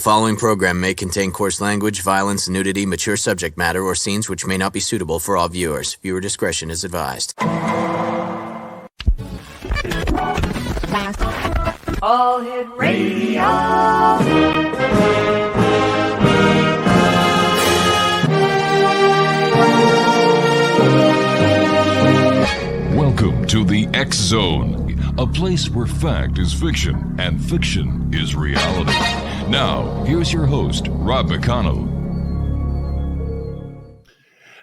following program may contain coarse language, violence, nudity, mature subject matter, or scenes which may not be suitable for all viewers. Viewer discretion is advised. All Hit Radio. Welcome to the X Zone, a place where fact is fiction and fiction is reality. Now, here's your host, Rob McConnell.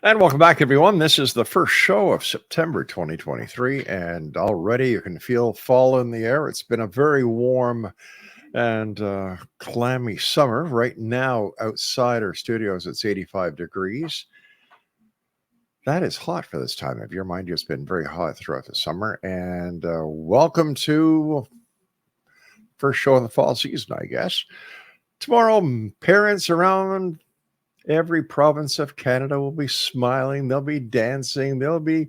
And welcome back, everyone. This is the first show of September 2023, and already you can feel fall in the air. It's been a very warm and clammy summer. Right now, outside our studios, it's 85 degrees. That is hot for this time of year. Mind you, it's been very hot throughout the summer. And welcome to first show of the fall season, I guess. Tomorrow, parents around every province of Canada will be smiling. They'll be dancing. They'll be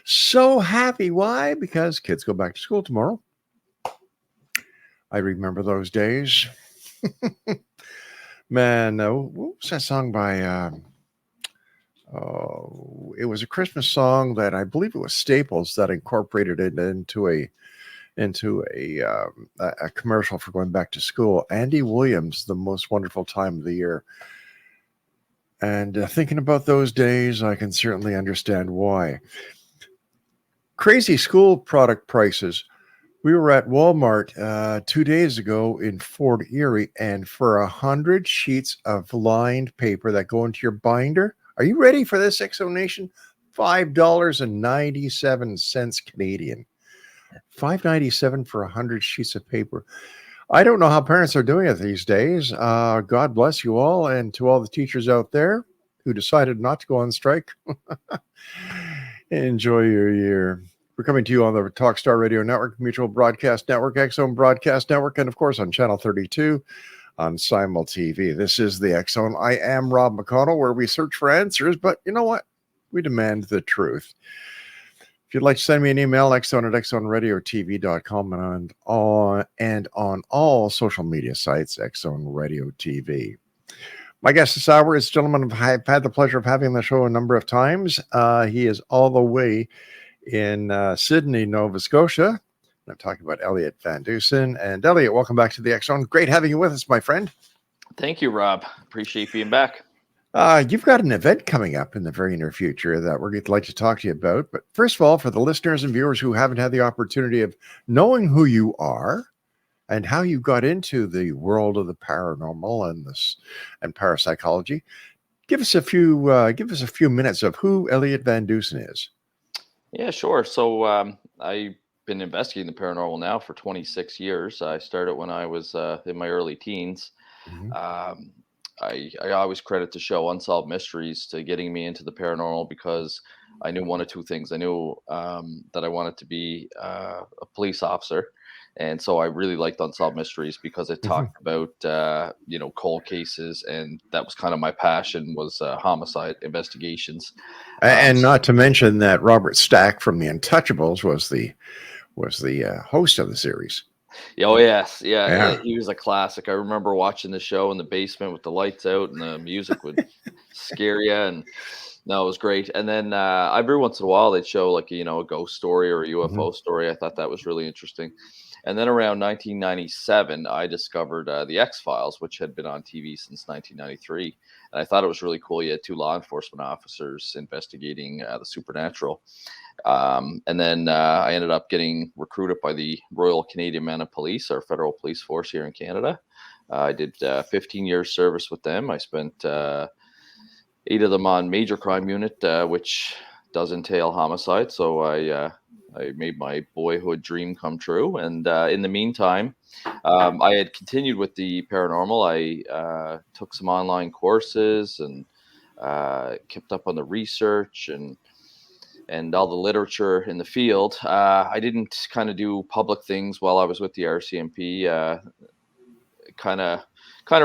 so happy. Why? Because kids go back to school tomorrow. I remember those days. Man, what was that song by... it was a Christmas song that I believe it was Staples that incorporated it into a commercial for going back to school. Andy Williams, The Most Wonderful Time of the Year. And thinking about those days, I can certainly understand why. Crazy school product prices. We were at Walmart 2 days ago in Fort Erie, and for 100 sheets of lined paper that go into your binder, are you ready for this, Exo Nation? $5.97 Canadian. $5.97 for 100 sheets of paper. I don't know how parents are doing it these days. God bless you all, and to all the teachers out there who decided not to go on strike. Enjoy your year. We're coming to you on the Talkstar Radio Network, Mutual Broadcast Network, X-Zone Broadcast Network, and of course on Channel 32 on Simul TV. This is the X-Zone. I am Rob McConnell, where we search for answers, but you know what? We demand the truth. If you'd like to send me an email, xzone@xzoneradiotv.com and on all social media sites, X-Zone Radio TV. My guest this hour is a gentleman I've had the pleasure of having on the show a number of times. He is all the way in Sydney, Nova Scotia. I'm talking about Elliott Van Dusen. And Elliott, welcome back to the X-Zone. Great having you with us, my friend. Thank you, Rob. Appreciate being back. You've got an event coming up in the very near future that we're going to like to talk to you about. But first of all, for the listeners and viewers who haven't had the opportunity of knowing who you are and how you got into the world of the paranormal and parapsychology, give us a few minutes of who Elliott Van Dusen is. Yeah, sure. So I've been investigating the paranormal now for 26 years. I started when I was in my early teens. Mm-hmm. I always credit the show Unsolved Mysteries to getting me into the paranormal because I knew one of two things. I knew that I wanted to be a police officer. And so I really liked Unsolved Mysteries because it talked about, cold cases. And that was kind of my passion was homicide investigations. And not to mention that Robert Stack from The Untouchables was the host of the series. Oh, yes. Yeah. He was a classic. I remember watching the show in the basement with the lights out and the music would scare you. And no, it was great. And then every once in a while they'd show like, a ghost story or a UFO story. I thought that was really interesting. And then around 1997, I discovered the X-Files, which had been on TV since 1993. And I thought it was really cool. You had two law enforcement officers investigating the supernatural. And then I ended up getting recruited by the Royal Canadian Mounted Police, our federal police force here in Canada. I did 15 years service with them. I spent 8 of them on major crime unit, which does entail homicide. So I made my boyhood dream come true. And in the meantime, I had continued with the paranormal. I took some online courses and kept up on the research and all the literature in the field. I didn't kind of do public things while I was with the RCMP. Kind of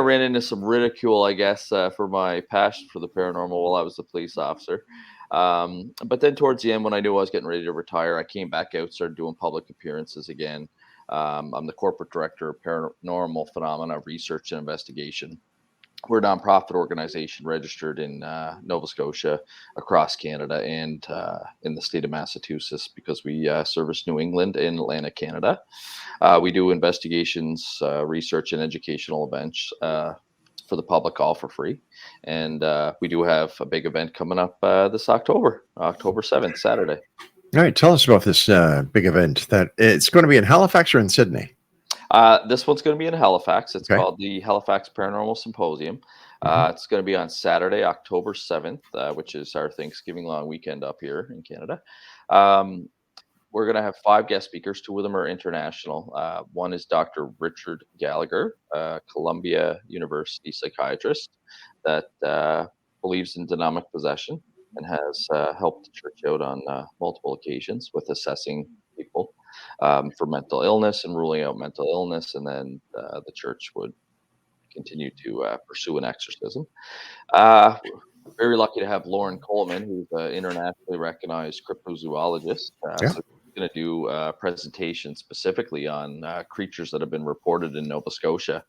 ran into some ridicule, I guess, for my passion for the paranormal while I was a police officer. But then towards the end, when I knew I was getting ready to retire, I came back out, started doing public appearances again. I'm the corporate director of Paranormal Phenomena Research and Investigation. We're a nonprofit organization registered in Nova Scotia, across Canada, and in the state of Massachusetts, because we service New England and Atlantic Canada. We do investigations, research, and educational events for the public, all for free. And we do have a big event coming up this October 7th, Saturday. All right, tell us about this big event. That it's going to be in Halifax or in Sydney? This one's going to be in Halifax. It's called the Halifax Paranormal Symposium. It's going to be on Saturday, October 7th, which is our Thanksgiving long weekend up here in Canada. We're going to have 5 guest speakers. 2 of them are international. One is Dr. Richard Gallagher, Columbia University psychiatrist that believes in demonic possession and has helped the church out on multiple occasions with assessing people for mental illness and ruling out mental illness, and then the church would continue to pursue an exorcism. Very lucky to have Lauren Coleman, who's an internationally recognized cryptozoologist. So she's going to do a presentation specifically on creatures that have been reported in Nova Scotia.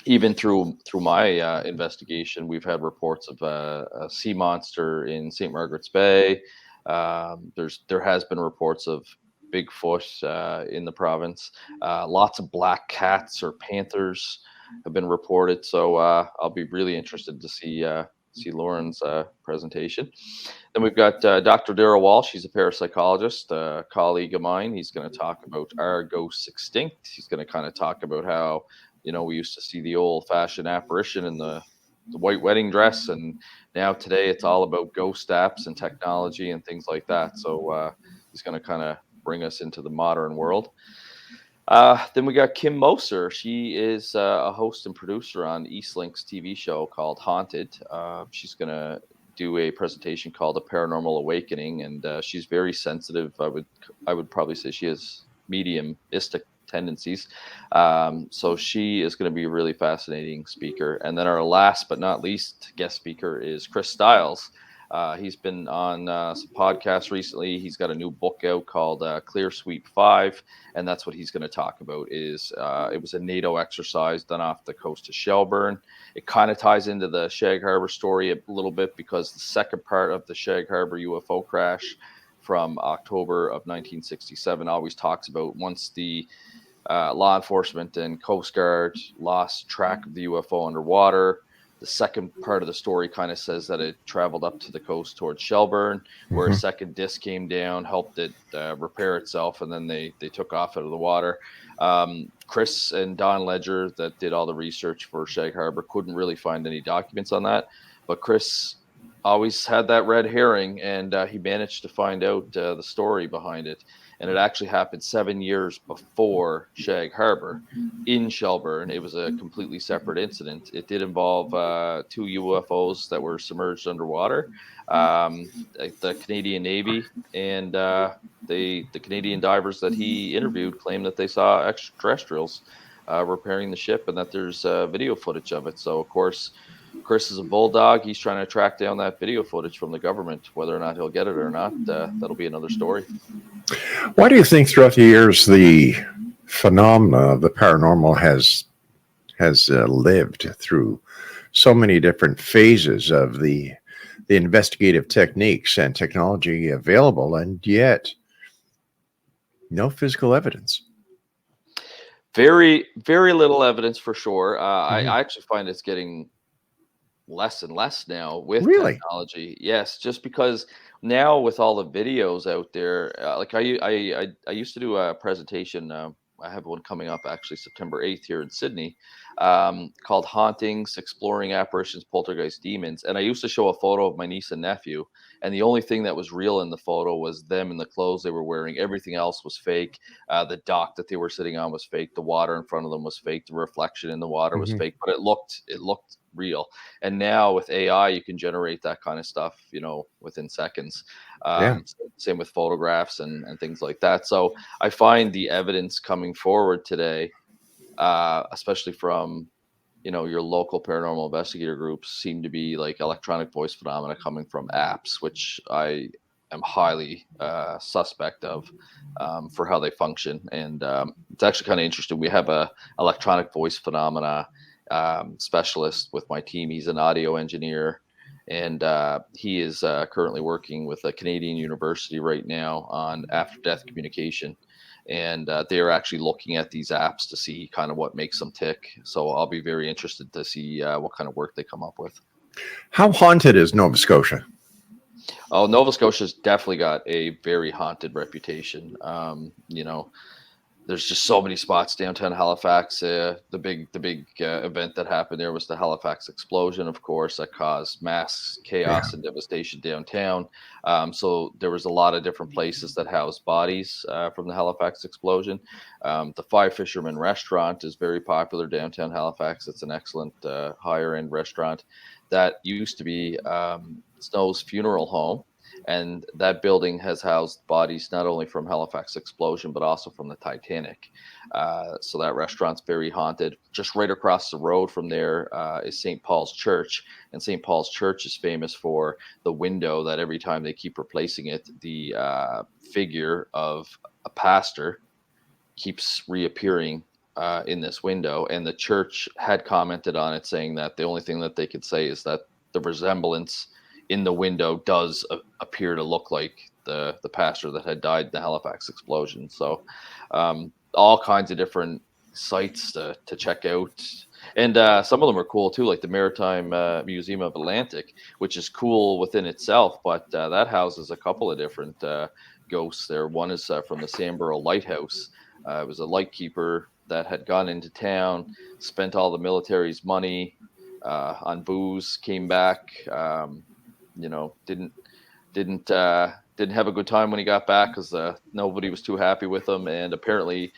Even through my investigation, we've had reports of a sea monster in St. Margaret's Bay. There has been reports of Bigfoot in the province. Lots of black cats or panthers have been reported. So I'll be really interested to see Lauren's presentation. Then we've got Dr. Darrell Walsh. He's a parapsychologist, a colleague of mine. He's going to talk about Are Ghosts Extinct? He's going to kind of talk about how, we used to see the old-fashioned apparition in the white wedding dress, and now today it's all about ghost apps and technology and things like that. So he's going to kind of bring us into the modern world. Then we got Kim Moser. She is a host and producer on Eastlink's TV show called Haunted. She's going to do a presentation called A Paranormal Awakening, and she's very sensitive. I would probably say she has mediumistic tendencies. So she is going to be a really fascinating speaker. And then our last but not least guest speaker is Chris Stiles. He's been on some podcasts recently. He's got a new book out called Clear Sweep 5, and that's what he's going to talk about. It was a NATO exercise done off the coast of Shelburne. It kind of ties into the Shag Harbor story a little bit, because the second part of the Shag Harbor UFO crash from October of 1967 always talks about once the law enforcement and Coast Guard lost track of the UFO underwater. The second part of the story kind of says that it traveled up to the coast towards Shelburne, where a second disc came down, helped it repair itself, and then they took off out of the water. Chris and Don Ledger, that did all the research for Shag Harbor, couldn't really find any documents on that. But Chris always had that red herring, and he managed to find out the story behind it. And it actually happened 7 years before Shag Harbor in Shelburne. It was a completely separate incident. It did involve 2 UFOs that were submerged underwater. The Canadian Navy and the Canadian divers that he interviewed claimed that they saw extraterrestrials repairing the ship, and that there's video footage of it. So, of course, Chris is a bulldog. He's trying to track down that video footage from the government. Whether or not he'll get it or not, that'll be another story. Why do you think throughout the years the phenomena of the paranormal has lived through so many different phases of the investigative techniques and technology available, and yet no physical evidence? Very, very little evidence for sure. I actually find it's getting less and less now with technology. Yes, just because now with all the videos out there, like I used to do a presentation. I have one coming up actually September 8th here in Sydney, called Hauntings, Exploring Apparitions, Poltergeist, Demons. And I used to show a photo of my niece and nephew, and the only thing that was real in the photo was them in the clothes they were wearing. Everything else was fake. The dock that they were sitting on was fake. The water in front of them was fake. The reflection in the water was fake, but it looked real. And now with AI, you can generate that kind of stuff, within seconds. Same with photographs and things like that. So I find the evidence coming forward today, especially from, your local paranormal investigator groups, seem to be like electronic voice phenomena coming from apps, which I am highly suspect of for how they function. And it's actually kind of interesting. We have a electronic voice phenomena specialist with my team. He's an audio engineer, and he is currently working with a Canadian university right now on after-death communication. And they're actually looking at these apps to see kind of what makes them tick. So I'll be very interested to see what kind of work they come up with. How haunted is Nova Scotia? Oh, Nova Scotia's definitely got a very haunted reputation. There's just so many spots downtown Halifax. The big event that happened there was the Halifax explosion, of course, that caused mass chaos and devastation downtown. So there was a lot of different places that housed bodies from the Halifax explosion. The Five Fishermen restaurant is very popular downtown Halifax. It's an excellent higher end restaurant that used to be Snow's funeral home. And that building has housed bodies not only from Halifax explosion, but also from the Titanic. So that restaurant's very haunted. Just right across the road from there is St. Paul's Church. And St. Paul's Church is famous for the window that every time they keep replacing it, the figure of a pastor keeps reappearing in this window. And the church had commented on it, saying that the only thing that they could say is that the resemblance in the window does appear to look like the pastor that had died in the Halifax explosion. So all kinds of different sites to check out. And some of them are cool too, like the Maritime Museum of Atlantic, which is cool within itself, but that houses a couple of different ghosts there. One is from the Samborough Lighthouse. It was a lightkeeper that had gone into town, spent all the military's money on booze, came back, didn't have a good time when he got back because nobody was too happy with him, and apparently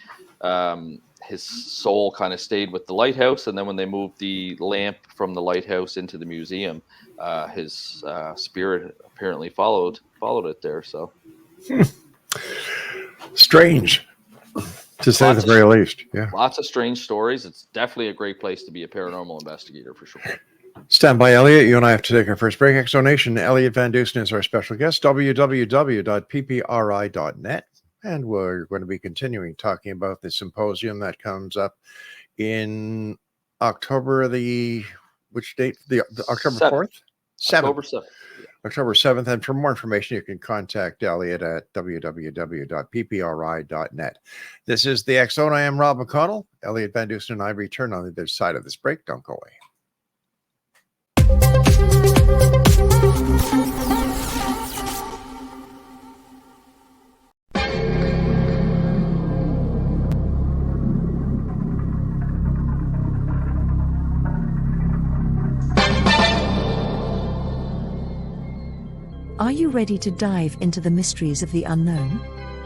his soul kind of stayed with the lighthouse. And then when they moved the lamp from the lighthouse into the museum, his spirit apparently followed it there. So strange, to say the very least. Yeah, lots of strange stories. It's definitely a great place to be a paranormal investigator for sure. Stand by, Elliott. You and I have to take our first break. Exonation. Elliott Van Dusen is our special guest. www.ppri.net. And we're going to be continuing talking about the symposium that comes up in October, which date? The October 4th? 7th. October 7th. Yeah. October 7th. And for more information, you can contact Elliott at www.ppri.net. This is the X Zone. I am Rob McConnell. Elliott Van Dusen and I return on the other side of this break. Don't go away. Are you ready to dive into the mysteries of the unknown?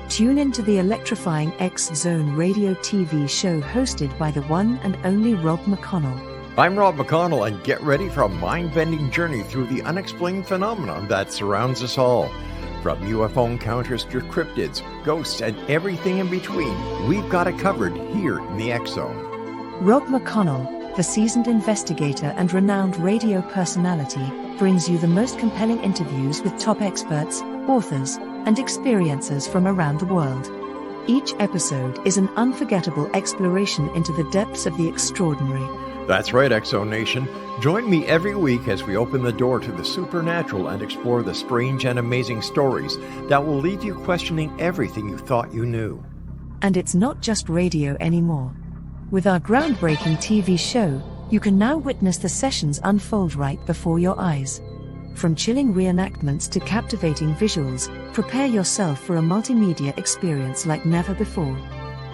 Tune into the electrifying X Zone radio TV show hosted by the one and only Rob McConnell. I'm Rob McConnell, and get ready for a mind-bending journey through the unexplained phenomenon that surrounds us all. From UFO encounters to cryptids, ghosts, and everything in between, we've got it covered here in the X Zone. Rob McConnell, the seasoned investigator and renowned radio personality, brings you the most compelling interviews with top experts, authors, and experiencers from around the world. Each episode is an unforgettable exploration into the depths of the extraordinary. That's right, X Zone Nation. Join me every week as we open the door to the supernatural and explore the strange and amazing stories that will leave you questioning everything you thought you knew. And it's not just radio anymore. With our groundbreaking TV show, you can now witness the sessions unfold right before your eyes. From chilling reenactments to captivating visuals, prepare yourself for a multimedia experience like never before.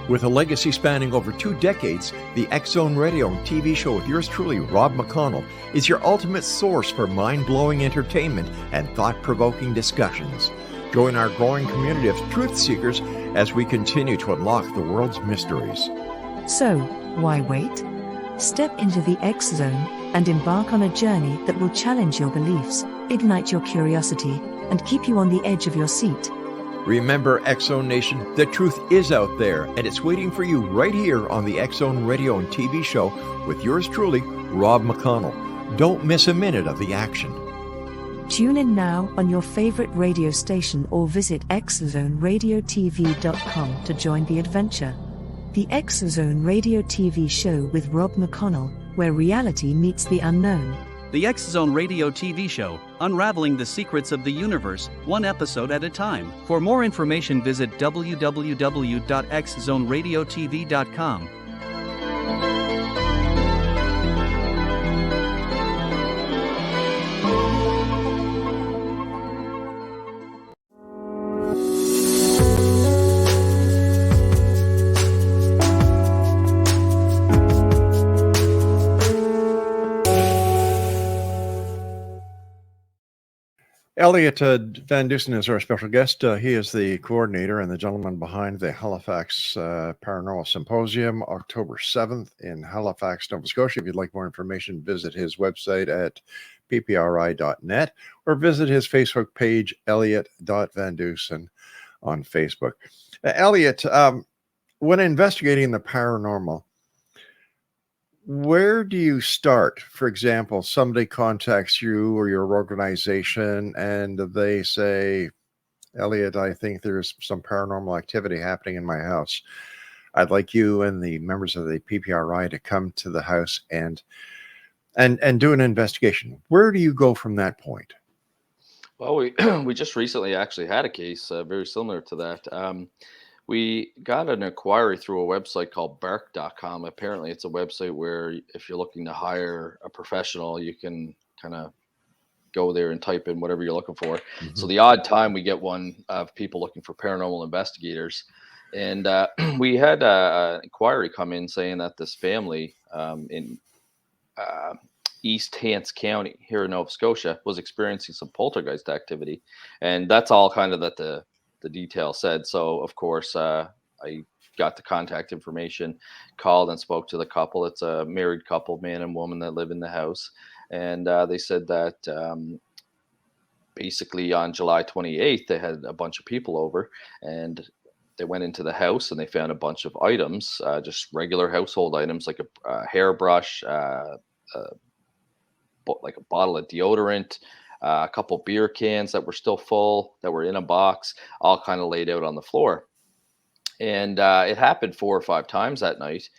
With a legacy spanning over 2 decades, the X Zone Radio and TV show with yours truly, Rob McConnell, is your ultimate source for mind-blowing entertainment and thought-provoking discussions. Join our growing community of truth seekers as we continue to unlock the world's mysteries. So, why wait? Step into the X Zone and embark on a journey that will challenge your beliefs, ignite your curiosity, and keep you on the edge of your seat. Remember, X Zone Nation, the truth is out there, and it's waiting for you right here on the X Zone Radio and TV show with yours truly, Rob McConnell. Don't miss a minute of the action. Tune in now on your favorite radio station or visit exozonradiotv.com to join the adventure. The Exozone Radio TV show with Rob McConnell, where reality meets the unknown. The Exozone Radio TV show, unraveling the secrets of the universe, one episode at a time. For more information, visit www.exozonradiotv.com. Elliott Van Dusen is our special guest. He is the coordinator and the gentleman behind the Halifax Paranormal Symposium, October 7th in Halifax, Nova Scotia. If you'd like more information, visit his website at ppri.net or visit his Facebook page, Elliott.Van Dusen, on Facebook. Elliott, when investigating the paranormal, where do you start? For example, somebody contacts you or your organization and they say, Elliott, I think there's some paranormal activity happening in my house. I'd like you and the members of the PPRI to come to the house and do an investigation. Where do you go from that point? Well, we just recently actually had a case very similar to that. We got an inquiry through a website called bark.com. Apparently, it's a website where if you're looking to hire a professional, you can kind of go there and type in whatever you're looking for. Mm-hmm. So the odd time we get one of people looking for paranormal investigators. And we had an inquiry come in saying that this family in East Hants County here in Nova Scotia was experiencing some poltergeist activity. And that's all kind of that the detail said. So of course, I got the contact information, called and spoke to the couple. It's a married couple, man and woman, that live in the house. And they said that basically on July 28th, they had a bunch of people over and they went into the house and they found a bunch of items, just regular household items like a hairbrush, like a bottle of deodorant, a couple beer cans that were still full, that were in a box, all kind of laid out on the floor. And it happened 4 or 5 times that night.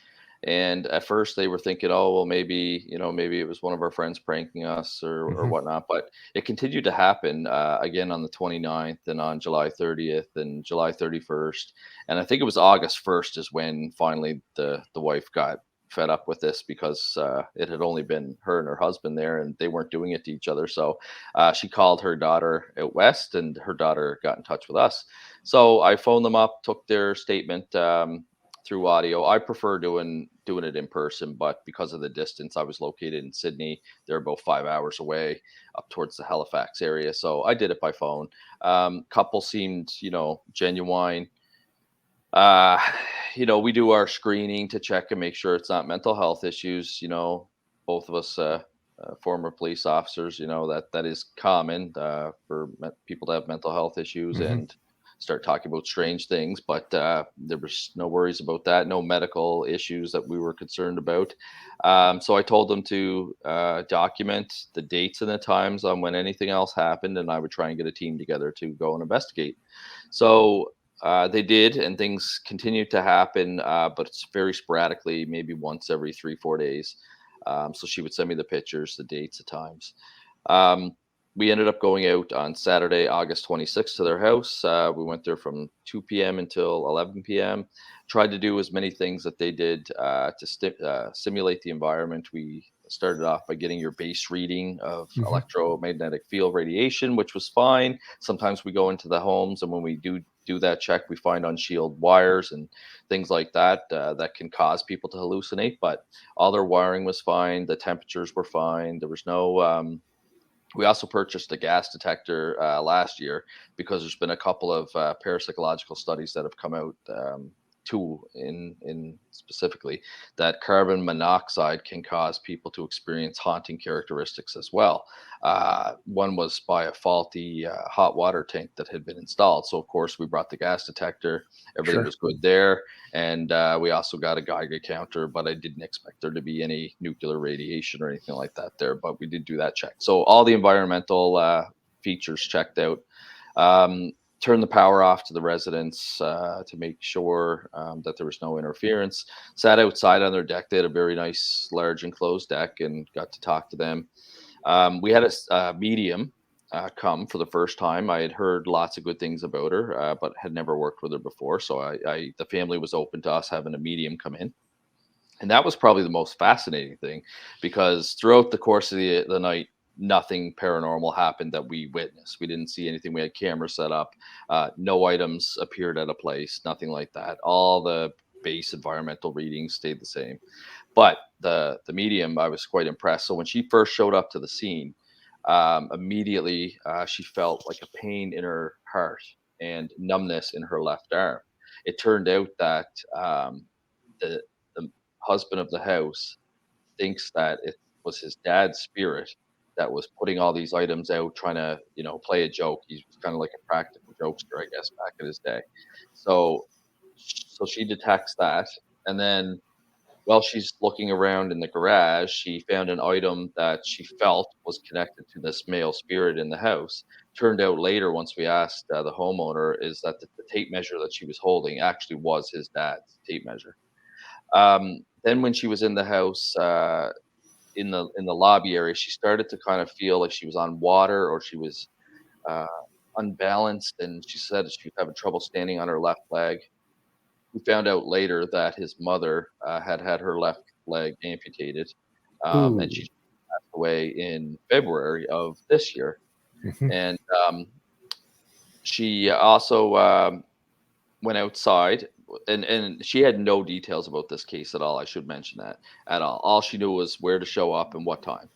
And at first they were thinking, oh, well, maybe it was one of our friends pranking us or whatnot. But it continued to happen again on the 29th and on July 30th and July 31st. And I think it was August 1st is when finally the wife got fed up with this, because it had only been her and her husband there and they weren't doing it to each other. So she called her daughter out west and her daughter got in touch with us. So I phoned them up, took their statement through audio. I prefer doing it in person, but because of the distance, I was located in Sydney. They're about 5 hours away up towards the Halifax area. So I did it by phone. Couple seemed, genuine. We do our screening to check and make sure it's not mental health issues. Both of us former police officers, that is common for people to have mental health issues and start talking about strange things. But there was no worries about that, no medical issues that we were concerned about. So I told them to document the dates and the times on when anything else happened, and I would try and get a team together to go and investigate. So they did, and things continued to happen, but it's very sporadically, maybe once every 3-4 days. So she would send me the pictures, the dates, the times. We ended up going out on Saturday, August 26th to their house. We went there from 2 p.m. until 11 p.m. Tried to do as many things that they did to simulate the environment. We started off by getting your base reading of electromagnetic field radiation, which was fine. Sometimes we go into the homes, and when we do that check, we find unshielded wires and things like that that can cause people to hallucinate. But all their wiring was fine. The temperatures were fine. There was no we also purchased a gas detector last year, because there's been a couple of parapsychological studies that have come out, two in specifically, that carbon monoxide can cause people to experience haunting characteristics as well. One was by a faulty hot water tank that had been installed. So of course we brought the gas detector, everything was good there. And we also got a Geiger counter, but I didn't expect there to be any nuclear radiation or anything like that there, but we did do that check. So all the environmental features checked out. Turned the power off to the residents to make sure that there was no interference. Sat outside on their deck. They had a very nice, large enclosed deck, and got to talk to them. We had a medium come for the first time. I had heard lots of good things about her, but had never worked with her before. So the family was open to us having a medium come in. And that was probably the most fascinating thing, because throughout the course of the night, nothing paranormal happened that we witnessed. We didn't see anything. We had cameras set up. No items appeared at a place, nothing like that. All the base environmental readings stayed the same. But the medium, I was quite impressed. So when she first showed up to the scene, immediately she felt like a pain in her heart and numbness in her left arm. It turned out that the husband of the house thinks that it was his dad's spirit that was putting all these items out, trying to, play a joke. He was kind of like a practical jokester, I guess, back in his day. So she detects that, and then while she's looking around in the garage, she found an item that she felt was connected to this male spirit in the house. Turned out later, once we asked the homeowner, is that the tape measure that she was holding actually was his dad's tape measure. Then when she was in the house, in the lobby area, she started to kind of feel like she was on water, or she was unbalanced, and she said she was having trouble standing on her left leg. We found out later that his mother had her left leg amputated, and she passed away in February of this year. Mhm. And she also went outside, and she had no details about this case at all. I should mention that at all. All she knew was where to show up and what time.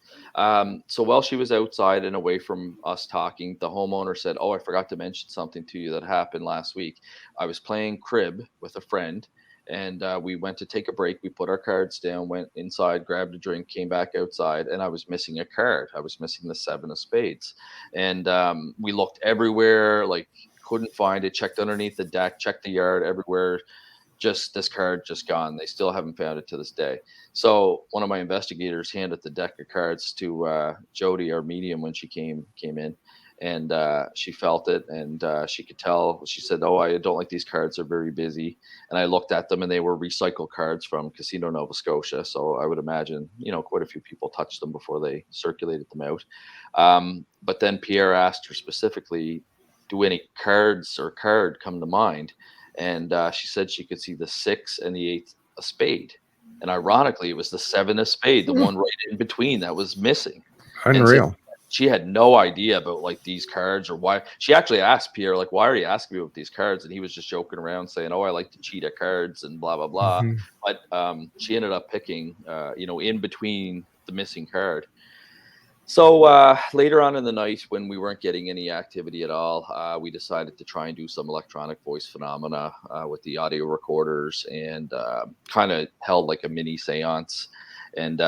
So while she was outside and away from us talking, the homeowner said, "Oh, I forgot to mention something to you that happened last week. I was playing crib with a friend, and we went to take a break. We put our cards down, went inside, grabbed a drink, came back outside, and I was missing a card. I was missing the 7 of spades. And we looked everywhere, like couldn't find it, checked underneath the deck, checked the yard, everywhere. Just this card just gone. They still haven't found it to this day." So one of my investigators handed the deck of cards to Jody, our medium, when she came in, and she felt it, and she could tell. She said, "Oh, I don't like these cards. They're very busy." And I looked at them, and they were recycled cards from Casino Nova Scotia. So I would imagine, quite a few people touched them before they circulated them out. But then Pierre asked her specifically, "Do any cards or card come to mind?" And she said she could see the 6 and the 8 of spade. And ironically, it was the 7 of spade, the one right in between, that was missing. And said Unreal. she had no idea about like these cards, or why. She actually asked Pierre, like, "Why are you asking me about these cards?" And he was just joking around saying, "Oh, I like to cheat at cards and blah, blah, blah." Mhm. But she ended up picking, in between the missing card. So later on in the night, when we weren't getting any activity at all, we decided to try and do some electronic voice phenomena with the audio recorders, and kind of held like a mini seance. And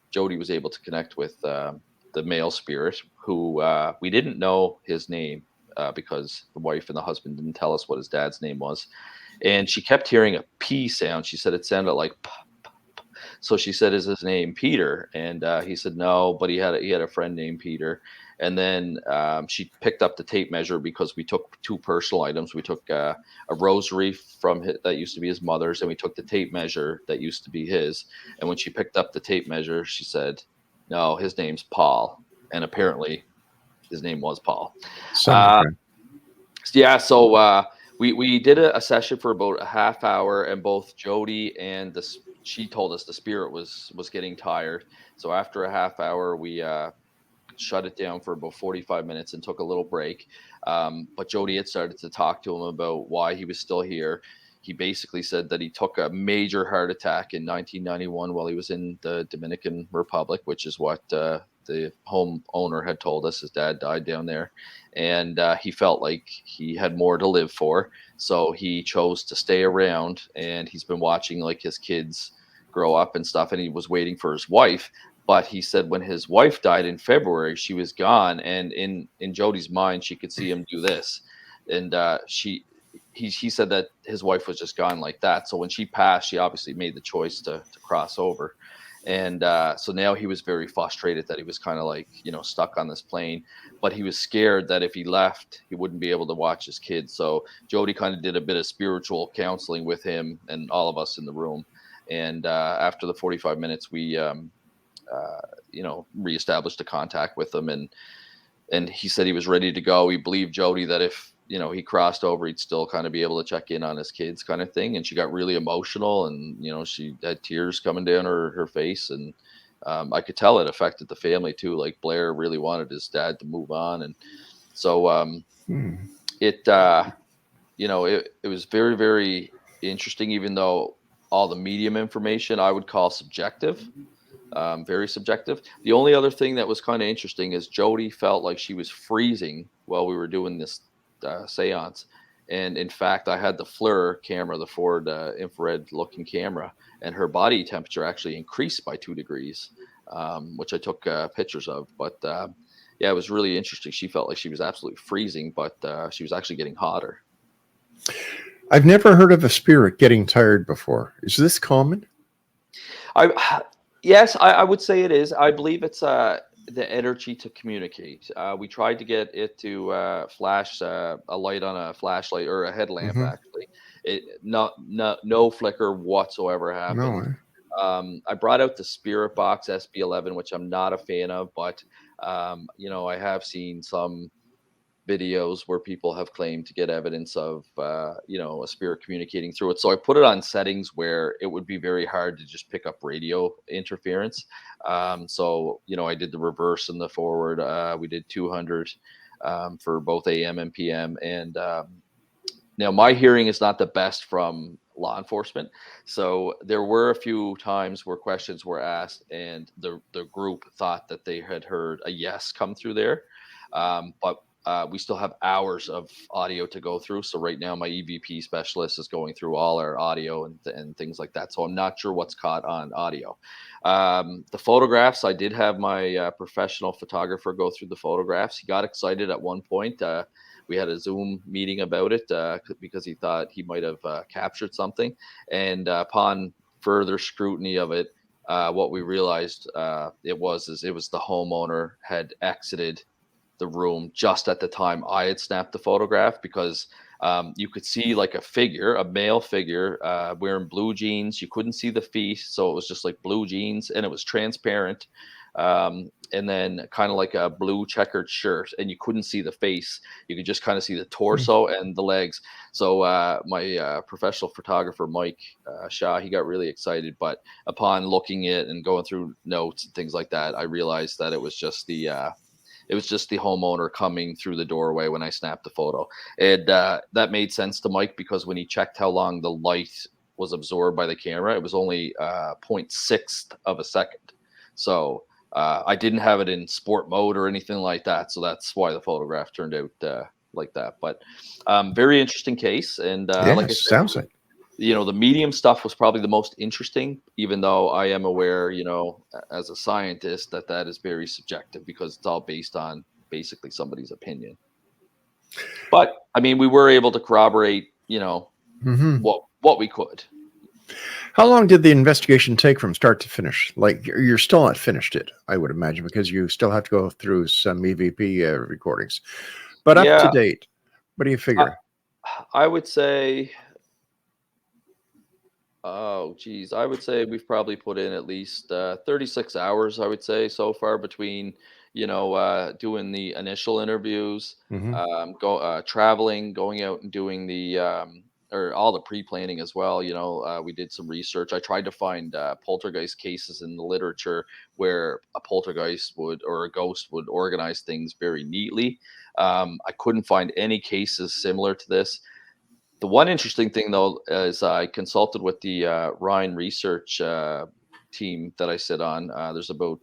Jody was able to connect with the male spirit, who we didn't know his name because the wife and the husband didn't tell us what his dad's name was. And she kept hearing a P sound. She said it sounded like p. So she said, "Is his name Peter?" And he said, "No, but he had a friend named Peter." And then she picked up the tape measure, because we took 2 personal items. We took a rosary that used to be his mother's, and we took the tape measure that used to be his. And when she picked up the tape measure, she said, "No, his name's Paul." And apparently his name was Paul. Son. Yeah, so we did a session for about a half hour, and both Jody and she told us the spirit was getting tired. So after a half hour, we shut it down for about 45 minutes and took a little break. But Jody had started to talk to him about why he was still here. He basically said that he took a major heart attack in 1991 while he was in the Dominican Republic, which is what the home owner had told us. His dad died down there, and he felt like he had more to live for. So he chose to stay around, and he's been watching like his kids grow up and stuff, and he was waiting for his wife. But he said when his wife died in February, she was gone, and in Jody's mind, she could see him do this. And he said that his wife was just gone like that. So when she passed, she obviously made the choice to cross over. And so now he was very frustrated that he was kind of like, stuck on this plane, but he was scared that if he left, he wouldn't be able to watch his kids. So Jody kind of did a bit of spiritual counseling with him and all of us in the room. And after the 45 minutes, we, reestablished a contact with him. And he said he was ready to go. He believed Jody that if, he crossed over, he'd still kind of be able to check in on his kids kind of thing. And she got really emotional and, she had tears coming down her face. And I could tell it affected the family too. Like Blair really wanted his dad to move on. And so it was very, very interesting, even though all the medium information I would call subjective. Very subjective. The only other thing that was kind of interesting is Jody felt like she was freezing while we were doing this seance. And in fact, I had the FLIR camera, the forward infrared looking camera, and her body temperature actually increased by 2 degrees, which I took pictures of. But it was really interesting. She felt like she was absolutely freezing, but she was actually getting hotter. I've never heard of a spirit getting tired before. Is this common? Yes, I would say it is. I believe it's the energy to communicate. We tried to get it to flash a light on a flashlight or a headlamp. Actually, no flicker whatsoever happened. No. I brought out the Spirit Box SB11, which I'm not a fan of, but I have seen some videos where people have claimed to get evidence of a spirit communicating through it. So I put it on settings where it would be very hard to just pick up radio interference. So I did the reverse and the forward. We did 200 for both AM and PM. And now my hearing is not the best from law enforcement. So there were a few times where questions were asked and the group thought that they had heard a yes come through there. But we still have hours of audio to go through. So right now my EVP specialist is going through all our audio and things like that. So I'm not sure what's caught on audio. The photographs, I did have my professional photographer go through the photographs. He got excited at one point. We had a Zoom meeting about it because he thought he might have captured something. And upon further scrutiny of it, what we realized it was the homeowner had exited the room just at the time I had snapped the photograph, because you could see like a male figure wearing blue jeans. You couldn't see the feet, so it was just like blue jeans, and it was transparent, and then kind of like a blue checkered shirt, and you couldn't see the face. You could just kind of see the torso and the legs. So my professional photographer, Mike Shaw, he got really excited, but upon looking at it and going through notes and things like that, I realized that it was just the homeowner coming through the doorway when I snapped the photo. And that made sense to Mike, because when he checked how long the light was absorbed by the camera, it was only 0.6 of a second. So I didn't have it in sport mode or anything like that. So that's why the photograph turned out like that. But very interesting case. And like I said, sounds like. The medium stuff was probably the most interesting, even though I am aware, as a scientist, that is very subjective, because it's all based on basically somebody's opinion. But I mean, we were able to corroborate, what we could. How long did the investigation take from start to finish? Like, you're still not finished it, I would imagine, because you still have to go through some EVP recordings. But up to date, what do you figure? I would say... Oh, geez. I would say we've probably put in at least 36 hours, I would say, so far, between, doing the initial interviews, traveling, going out and doing or all the pre-planning as well. We did some research. I tried to find poltergeist cases in the literature where a poltergeist or a ghost would organize things very neatly. I couldn't find any cases similar to this. The one interesting thing, though, is I consulted with the Rhine research team that I sit on. There's about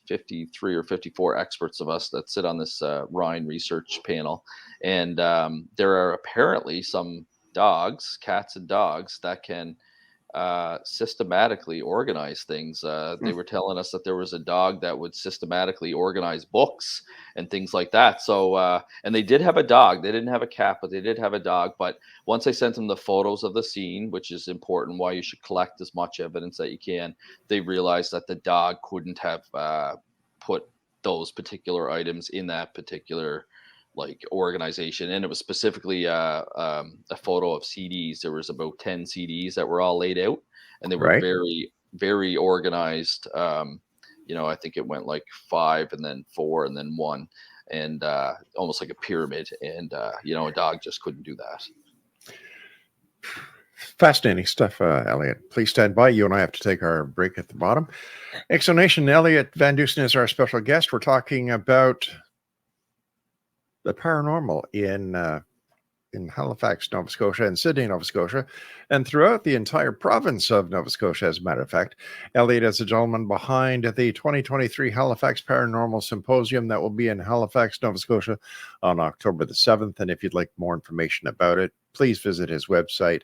53 or 54 experts of us that sit on this Rhine research panel. And there are apparently some cats and dogs, that can systematically organize things. They were telling us that there was a dog that would systematically organize books and things like that. So, and they did have a dog. They didn't have a cat, but they did have a dog. But once I sent them the photos of the scene, which is important, why you should collect as much evidence that you can, they realized that the dog couldn't have put those particular items in that particular like organization. And it was specifically a photo of CDs. There was about 10 CDs that were all laid out, and they were very, very organized. I think it went like 5 and then 4 and then 1, and almost like a pyramid. And a dog just couldn't do that. Fascinating stuff, Elliott. Please stand by. You and I have to take our break at the bottom. Exonation, Elliott Van Dusen is our special guest. We're talking about the paranormal in Halifax, Nova Scotia, and Sydney, Nova Scotia, and throughout the entire province of Nova Scotia, as a matter of fact. Elliott is the gentleman behind the 2023 Halifax Paranormal Symposium that will be in Halifax, Nova Scotia on October the 7th. And if you'd like more information about it, please visit his website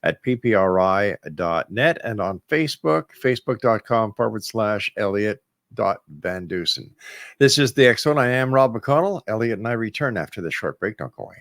at ppri.net and on Facebook, facebook.com/Elliott.Van Dusen. This is the X Zone. I am Rob McConnell. Elliott and I return after this short break. Don't go away.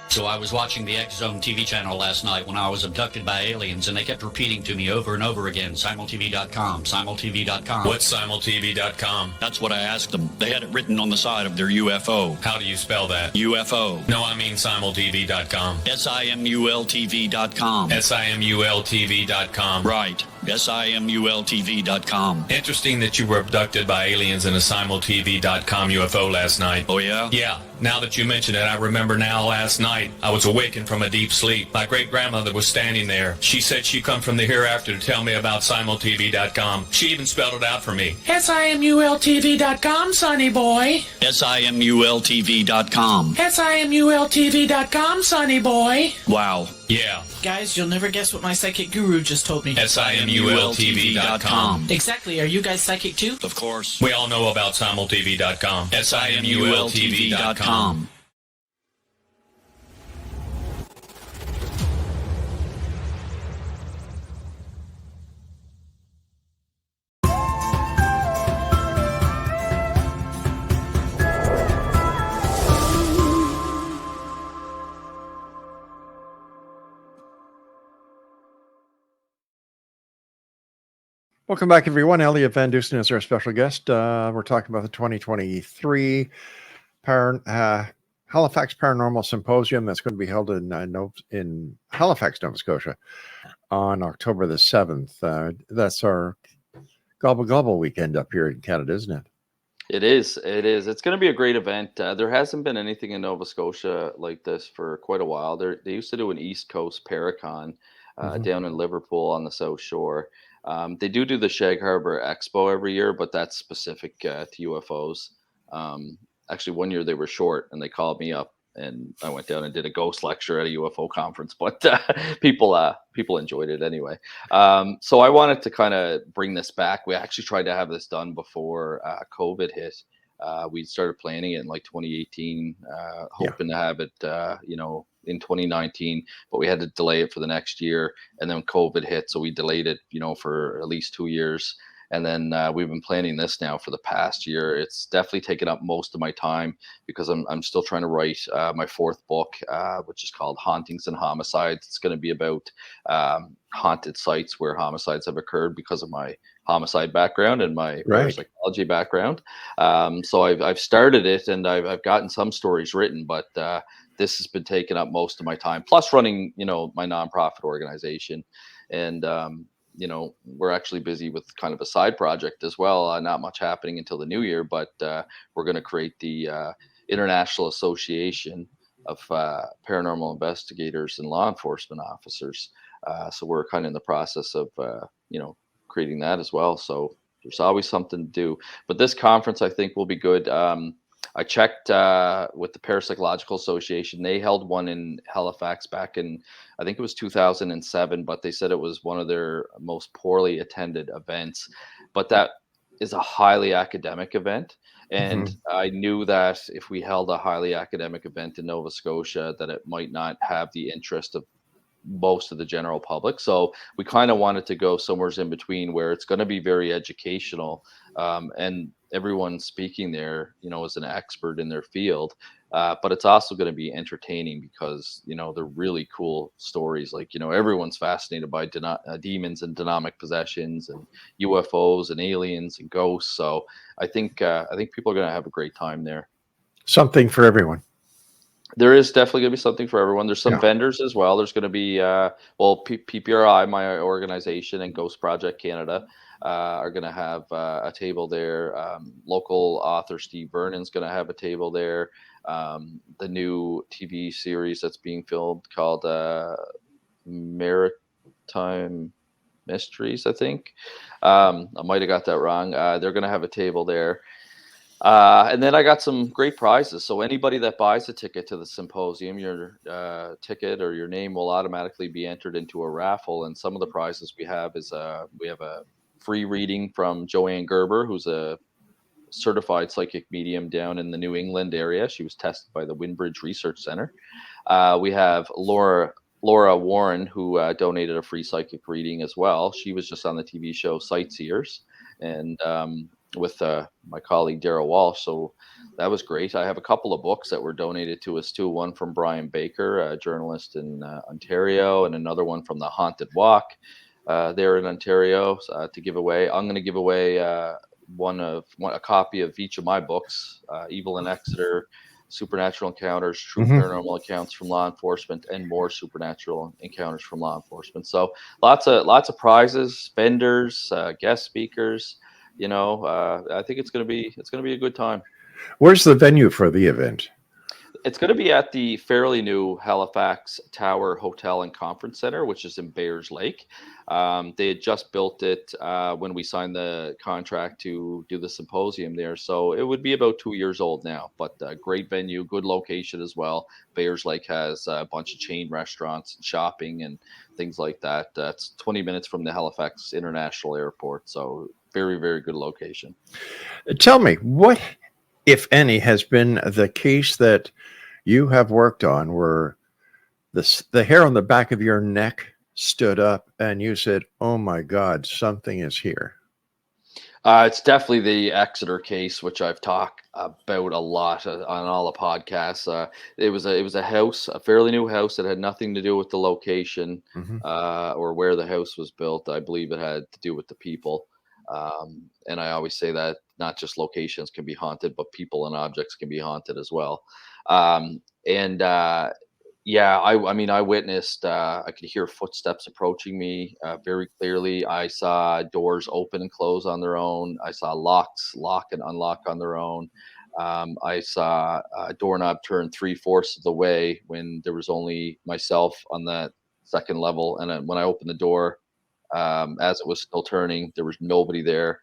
So I was watching the X Zone TV channel last night when I was abducted by aliens, and they kept repeating to me over and over again, simultv.com, simultv.com. What's simultv.com? That's what I asked them. They had it written on the side of their UFO. How do you spell that? UFO. No, I mean simultv.com. simultv.com. simultv.com. Right. simultv.com. Interesting that you were abducted by aliens in a simultv.com UFO last night. Oh, yeah? Yeah. Now that you mention it, I remember now last night I was awakened from a deep sleep. My great-grandmother was standing there. She said she'd come from the hereafter to tell me about simultv.com. She even spelled it out for me. simultv.com, sonny boy. simultv.com. simultv.com, sonny boy. Wow. Yeah. Guys, you'll never guess what my psychic guru just told me. simultv.com. Exactly. Are you guys psychic too? Of course. We all know about simultv.com. simultv.com. Welcome back, everyone. Elliott Van Dusen is our special guest. We're talking about the 2023 Halifax Paranormal Symposium that's going to be held in Halifax, Nova Scotia on October the 7th. That's our Gobble Gobble weekend up here in Canada, isn't it? It is. It's going to be a great event. There hasn't been anything in Nova Scotia like this for quite a while. They used to do an East Coast Paracon down in Liverpool on the South Shore. They do the Shag Harbor Expo every year, but that's specific to UFOs. Actually, one year they were short, and they called me up, and I went down and did a ghost lecture at a UFO conference. But people enjoyed it anyway. So I wanted to kind of bring this back. We actually tried to have this done before COVID hit. We started planning it in like 2018, hoping to have it, in 2019, but we had to delay it for the next year, and then COVID hit, so we delayed it, for at least 2 years. And then we've been planning this now for the past year. It's definitely taken up most of my time because I'm still trying to write my 4th book, which is called Hauntings and Homicides. It's going to be about haunted sites where homicides have occurred because of my homicide background and my parapsychology background. So I've started it, and I've gotten some stories written, but this has been taking up most of my time, plus running, my nonprofit organization. And, we're actually busy with kind of a side project as well. Not much happening until the new year, but we're going to create the International Association of Paranormal Investigators and Law Enforcement Officers. So we're kind of in the process of, creating that as well. So there's always something to do. But this conference, I think, will be good. I checked with the Parapsychological Association. They held one in Halifax back in, I think it was 2007, but they said it was one of their most poorly attended events. But that is a highly academic event. And I knew that if we held a highly academic event in Nova Scotia, that it might not have the interest of most of the general public. So we kind of wanted to go somewhere in between where it's going to be very educational, and everyone speaking there, is an expert in their field. But it's also going to be entertaining because, they're really cool stories. Like, everyone's fascinated by demons and demonic possessions and UFOs and aliens and ghosts. So I think people are going to have a great time there. Something for everyone. There is definitely going to be something for everyone. There's some vendors as well. There's going to be, PPRI, my organization, and Ghost Project Canada are going to have a table there. Local author Steve Vernon's going to have a table there. The new TV series that's being filmed called Maritime Mysteries, I think. I might have got that wrong. They're going to have a table there. And then I got some great prizes. So anybody that buys a ticket to the symposium, your ticket or your name will automatically be entered into a raffle. And some of the prizes we have is we have a free reading from Joanne Gerber, who's a certified psychic medium down in the New England area. She was tested by the Windbridge Research Center. We have Laura Warren, who donated a free psychic reading as well. She was just on the TV show Sightseers, and with my colleague Darrell Walsh. So that was great. I have a couple of books that were donated to us too. One from Brian Baker, a journalist in Ontario, and another one from the Haunted Walk there in Ontario to give away. I'm going to give away a copy of each of my books, Evil in Exeter, Supernatural Encounters, True Paranormal Accounts from Law Enforcement, and More Supernatural Encounters from Law Enforcement. So lots of prizes, vendors, guest speakers. I think it's going to be a good time. Where's the venue for the event? It's going to be at the fairly new Halifax Tower Hotel and Conference Center, which is in Bayers Lake. They had just built it when we signed the contract to do the symposium there. So it would be about 2 years old now, but great venue, good location as well. Bayers Lake has a bunch of chain restaurants and shopping and things like that. It's 20 minutes from the Halifax International Airport. So very, very good location. Tell me, what, if any, has been the case that you have worked on where the hair on the back of your neck stood up and you said, oh my God, something is here? It's definitely the Exeter case, which I've talked about a lot on all the podcasts. It was a house, a fairly new house that had nothing to do with the location or where the house was built. I believe it had to do with the people. And I always say that not just locations can be haunted, but people and objects can be haunted as well. I witnessed, I could hear footsteps approaching me very clearly. I saw doors open and close on their own. I saw locks lock and unlock on their own. I saw a doorknob turn 3/4 of the way when there was only myself on that second level. And then when I opened the door, as it was still turning, there was nobody there.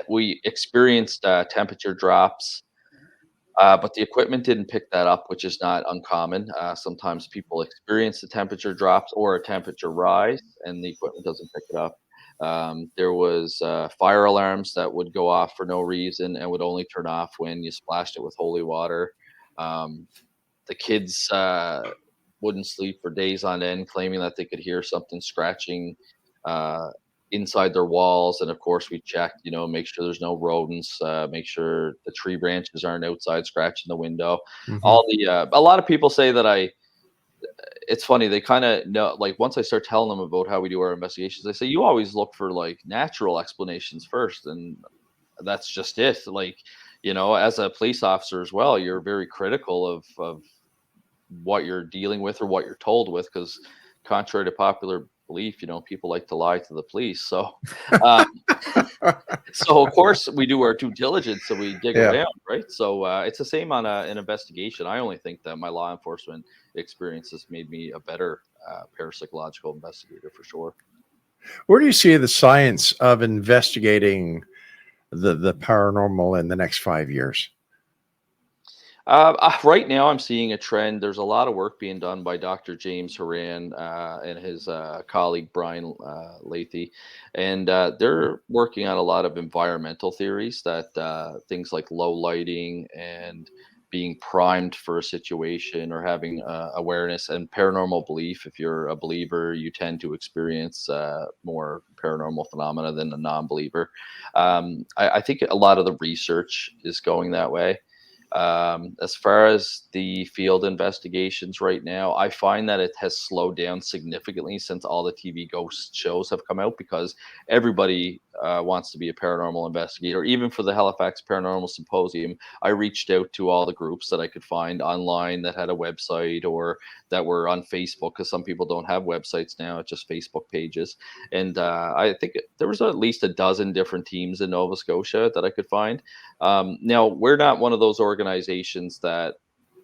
We experienced temperature drops, but the equipment didn't pick that up, which is not uncommon. Sometimes people experience the temperature drops or a temperature rise, and the equipment doesn't pick it up. There was fire alarms that would go off for no reason and would only turn off when you splashed it with holy water. The kids wouldn't sleep for days on end, claiming that they could hear something scratching inside their walls. And of course we checked, make sure there's no rodents, make sure the tree branches aren't outside scratching the window. A lot of people say that it's funny, they kind of know, like once I start telling them about how we do our investigations, they say, you always look for like natural explanations first. And that's just it. Like, as a police officer as well, you're very critical of what you're dealing with or what you're told with, because contrary to popular belief, people like to lie to the police. So so of course we do our due diligence, so we dig around, right? So it's the same on an investigation. I only think that my law enforcement experiences made me a better parapsychological investigator for sure. Where do you see the science of investigating the paranormal in the next 5 years? Right now, I'm seeing a trend. There's a lot of work being done by Dr. James Horan and his colleague Brian Lathy, and they're working on a lot of environmental theories that things like low lighting and being primed for a situation or having awareness and paranormal belief. If you're a believer, you tend to experience more paranormal phenomena than a non-believer. I think a lot of the research is going that way. As far as the field investigations right now, I find that it has slowed down significantly since all the TV ghost shows have come out because everybody wants to be a paranormal investigator. Even for the Halifax Paranormal Symposium, I reached out to all the groups that I could find online that had a website or that were on Facebook, because some people don't have websites now, it's just Facebook pages. And I think there was at least a dozen different teams in Nova Scotia that I could find. Now, we're not one of those organizations that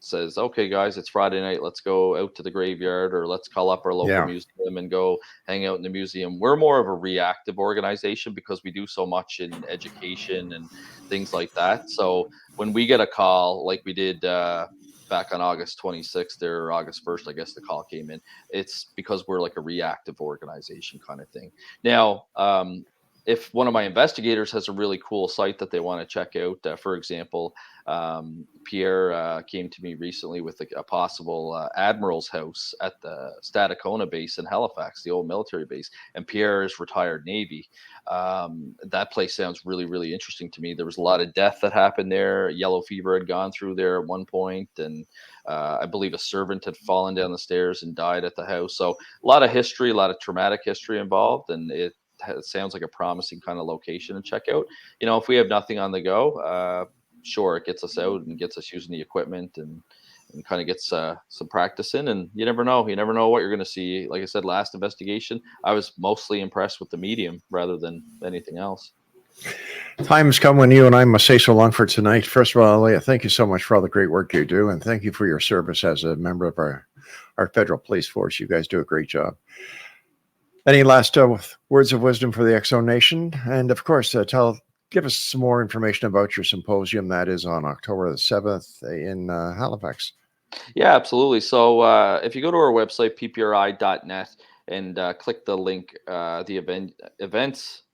says, okay, guys, it's Friday night, let's go out to the graveyard or let's call up our local museum and go hang out in the museum. We're more of a reactive organization because we do so much in education and things like that. So when we get a call like we did back on August 26th or August 1st, I guess the call came in, it's because we're like a reactive organization kind of thing. Now, if one of my investigators has a really cool site that they want to check out, for example, Pierre came to me recently with a possible admiral's house at the Stadacona base in Halifax, the old military base, and Pierre is retired Navy. That place sounds really, really interesting to me. There was a lot of death that happened there. Yellow fever had gone through there at one point, and I believe a servant had fallen down the stairs and died at the house. So a lot of history, a lot of traumatic history involved, and it sounds like a promising kind of location to check out. You know, if we have nothing on the go, sure, it gets us out and gets us using the equipment and kind of gets some practice in. And you never know what you're going to see. Like I said, last investigation, I was mostly impressed with the medium rather than anything else. Time's come when you and I must say so long for tonight. First of all, Elliott, thank you so much for all the great work you do, and thank you for your service as a member of our federal police force. You guys do a great job. Any last words of wisdom for the X-Zone Nation? And of course, give us some more information about your symposium that is on October the 7th in Halifax. Yeah, absolutely. So if you go to our website, ppri.net, and click the link, the events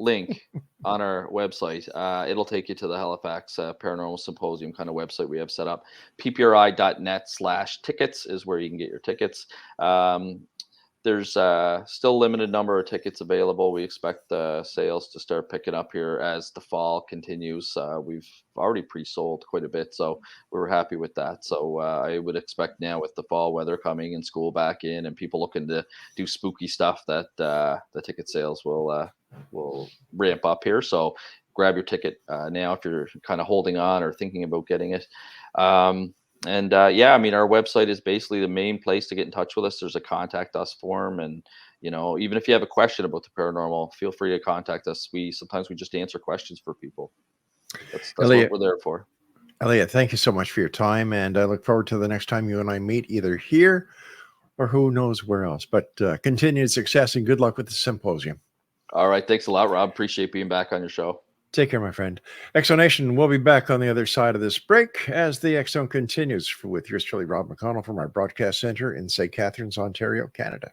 link on our website, it'll take you to the Halifax Paranormal Symposium kind of website we have set up. ppri.net/tickets is where you can get your tickets. There's still a limited number of tickets available. We expect sales to start picking up here as the fall continues. We've already pre-sold quite a bit, so we were happy with that. So I would expect now with the fall weather coming and school back in and people looking to do spooky stuff that the ticket sales will ramp up here. So grab your ticket now if you're kind of holding on or thinking about getting it. Yeah, I mean, our website is basically the main place to get in touch with us. There's a contact us form, and you know, even if you have a question about the paranormal, feel free to contact us. Sometimes we just answer questions for people. That's Elliott, what we're there for. Elliott, thank you so much for your time, and I look forward to the next time you and I meet, either here or who knows where else. But continued success and good luck with the symposium. All right, thanks a lot, Rob. Appreciate being back on your show. Take care, my friend. X-Zone Nation, we'll be back on the other side of this break as the X-Zone continues with yours truly, Rob McConnell, from our broadcast center in St. Catharines, Ontario, Canada.